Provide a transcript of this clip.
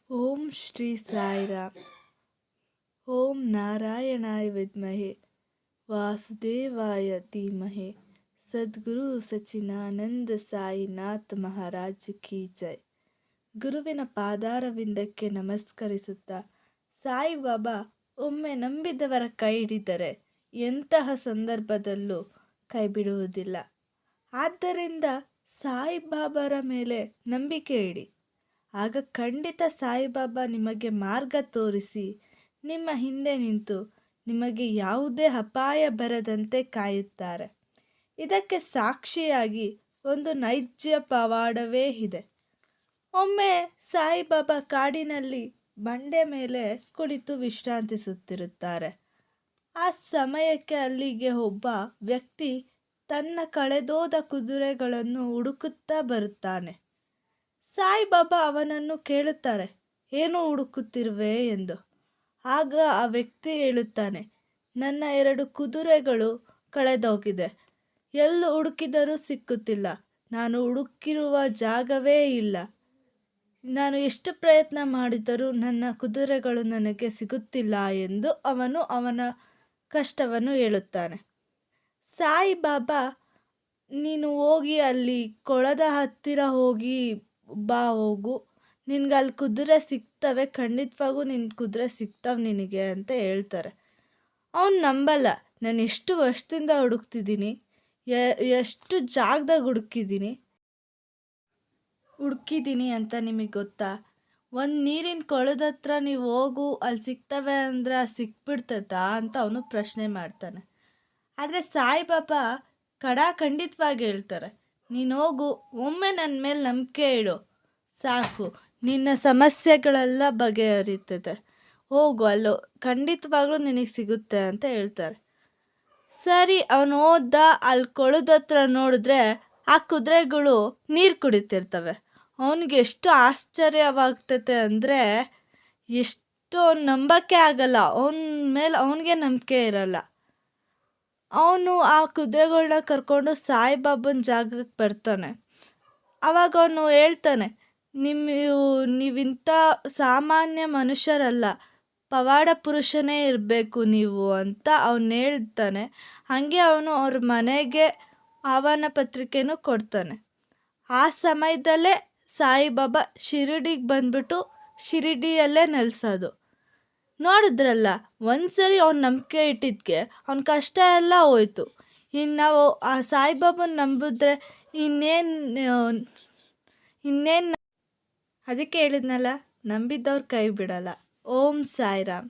ಓಂ ಶ್ರೀ ಸಾಯಿರಾಮ್. ಓಂ ನಾರಾಯಣಾಯ ವಿದ್ಮಹೆ ವಾಸುದೇವಾಯ ಧೀಮಹಿ. ಸದ್ಗುರು ಸಚ್ಚಿದಾನಂದ ಸಾಯಿನಾಥ್ ಮಹಾರಾಜ್ ಕಿ ಜೈ. ಗುರುವಿನ ಪಾದಾರವಿಂದಕ್ಕೆ ನಮಸ್ಕರಿಸುತ್ತಾ, ಸಾಯಿಬಾಬಾ ಒಮ್ಮೆ ನಂಬಿದವರ ಕೈ ಹಿಡಿದರೆ ಎಂತಹ ಸಂದರ್ಭದಲ್ಲೂ ಕೈ ಬಿಡುವುದಿಲ್ಲ. ಆದ್ದರಿಂದ ಸಾಯಿಬಾಬಾರ ಮೇಲೆ ನಂಬಿಕೆ ಇಡಿ. ಆಗ ಖಂಡಿತ ಸಾಯಿಬಾಬಾ ನಿಮಗೆ ಮಾರ್ಗ ತೋರಿಸಿ ನಿಮ್ಮ ಹಿಂದೆ ನಿಂತು ನಿಮಗೆ ಯಾವುದೇ ಅಪಾಯ ಬರದಂತೆ ಕಾಯುತ್ತಾರೆ. ಇದಕ್ಕೆ ಸಾಕ್ಷಿಯಾಗಿ ಒಂದು ನೈಜ ಪವಾಡವೇ ಇದೆ. ಒಮ್ಮೆ ಸಾಯಿಬಾಬಾ ಕಾಡಿನಲ್ಲಿ ಬಂಡೆ ಮೇಲೆ ಕುಳಿತು ವಿಶ್ರಾಂತಿಸುತ್ತಿರುತ್ತಾರೆ. ಆ ಸಮಯಕ್ಕೆ ಅಲ್ಲಿಗೆ ಒಬ್ಬ ವ್ಯಕ್ತಿ ತನ್ನ ಕಳೆದೋದ ಕುದುರೆಗಳನ್ನು ಹುಡುಕುತ್ತಾ ಬರುತ್ತಾನೆ. ಸಾಯಿಬಾಬಾ ಅವನನ್ನು ಕೇಳುತ್ತಾರೆ, ಏನು ಹುಡುಕುತ್ತಿರುವೆ ಎಂದು. ಆಗ ಆ ವ್ಯಕ್ತಿ ಹೇಳುತ್ತಾನೆ, ನನ್ನ 2 ಕುದುರೆಗಳು ಕಳೆದೋಗಿದೆ. ಎಲ್ಲೂ ಹುಡುಕಿದರೂ ಸಿಕ್ಕುತ್ತಿಲ್ಲ. ನಾನು ಹುಡುಕಿರುವ ಜಾಗವೇ ಇಲ್ಲ. ನಾನು ಎಷ್ಟು ಪ್ರಯತ್ನ ಮಾಡಿದರೂ ನನ್ನ ಕುದುರೆಗಳು ನನಗೆ ಸಿಗುತ್ತಿಲ್ಲ ಎಂದು ಅವನು ಅವನ ಕಷ್ಟವನ್ನು ಹೇಳುತ್ತಾನೆ. ಸಾಯಿಬಾಬಾ, ನೀನು ಹೋಗಿ ಅಲ್ಲಿ ಕೊಳದ ಹತ್ತಿರ ಹೋಗು, ನಿನ್ಗೆ ಅಲ್ಲಿ ಕುದುರೆ ಸಿಗ್ತವೆ, ಖಂಡಿತವಾಗೂ ನಿನ್ನ ಕುದುರೆ ಸಿಗ್ತವೆ ನಿನಗೆ ಅಂತ ಹೇಳ್ತಾರೆ. ಅವನು ನಂಬಲ್ಲ. ನಾನು ಎಷ್ಟು ವರ್ಷದಿಂದ ಹುಡುಕ್ತಿದ್ದೀನಿ, ಎಷ್ಟು ಜಾಗದಾಗ ಹುಡುಕಿದ್ದೀನಿ ಅಂತ ನಿಮಗೆ ಗೊತ್ತಾ? ಒಂದು ನೀರಿನ ಕೊಳದ ಹತ್ರ ನೀವು ಹೋಗು, ಅಲ್ಲಿ ಸಿಗ್ತವೆ ಅಂದರೆ ಸಿಕ್ಬಿಡ್ತೈತಾ ಅಂತ ಅವನು ಪ್ರಶ್ನೆ ಮಾಡ್ತಾನೆ. ಆದರೆ ಸಾಯಿಬಾಬಾ ಖಂಡಿತವಾಗಿ ಹೇಳ್ತಾರೆ, ನೀನು ಹೋಗು, ಒಮ್ಮೆ ನನ್ನ ಮೇಲೆ ನಂಬಿಕೆ ಇಡು, ಸಾಕು, ನಿನ್ನ ಸಮಸ್ಯೆಗಳೆಲ್ಲ ಬಗೆಹರಿತದೆ, ಹೋಗು, ಅಲ್ಲೋ ಖಂಡಿತವಾಗ್ಲೂ ನಿನಗೆ ಸಿಗುತ್ತೆ ಅಂತ ಹೇಳ್ತಾರೆ. ಸರಿ, ಅವನು ಹೋದ. ಅಲ್ಲಿ ಕೊಳದ ಹತ್ರ ನೋಡಿದ್ರೆ ಆ ಕುದುರೆಗಳು ನೀರು ಕುಡಿತಿರ್ತವೆ. ಅವನಿಗೆ ಎಷ್ಟು ಆಶ್ಚರ್ಯವಾಗ್ತತೆ ಅಂದರೆ, ಎಷ್ಟು ನಂಬಕ್ಕೆ ಆಗಲ್ಲ. ಅವನಿಗೆ ನಂಬಿಕೆ ಇರಲ್ಲ. ಅವನು ಆ ಕುದುರೆಗಳನ್ನ ಕರ್ಕೊಂಡು ಸಾಯಿಬಾಬನ ಜಾಗಕ್ಕೆ ಬರ್ತಾನೆ. ಆವಾಗ ಅವನು ಹೇಳ್ತಾನೆ, ನೀವಿಂಥ ಸಾಮಾನ್ಯ ಮನುಷ್ಯರಲ್ಲ, ಪವಾಡ ಪುರುಷನೇ ಇರಬೇಕು ನೀವು ಅಂತ ಅವನು ಹೇಳ್ತಾನೆ. ಹಾಗೆ ಅವನು ಅವ್ರ ಮನೆಗೆ ಆಹ್ವಾನ ಪತ್ರಿಕೆನೂ ಕೊಡ್ತಾನೆ. ಆ ಸಮಯದಲ್ಲೇ ಸಾಯಿಬಾಬಾ ಶಿರಡಿಗೆ ಬಂದ್ಬಿಟ್ಟು ಶಿರಡಿಯಲ್ಲೇ ನೆಲೆಸೋದು. ನೋಡಿದ್ರಲ್ಲ, ಒಂದ್ಸರಿ ಅವ್ನು ನಂಬಿಕೆ ಇಟ್ಟಿದ್ದಕ್ಕೆ ಅವನ ಕಷ್ಟ ಎಲ್ಲ ಹೋಯ್ತು. ಇನ್ನು ನಾವು ಆ ಸಾಯಿಬಾಬನ ನಂಬಿದ್ರೆ ಇನ್ನೇನು ಅದಕ್ಕೆ ಹೇಳಿದ್ನಲ್ಲ, ನಂಬಿದ್ದವ್ರು ಕೈ ಬಿಡಲ್ಲ. ಓಂ ಸಾಯಿರಾಮ್.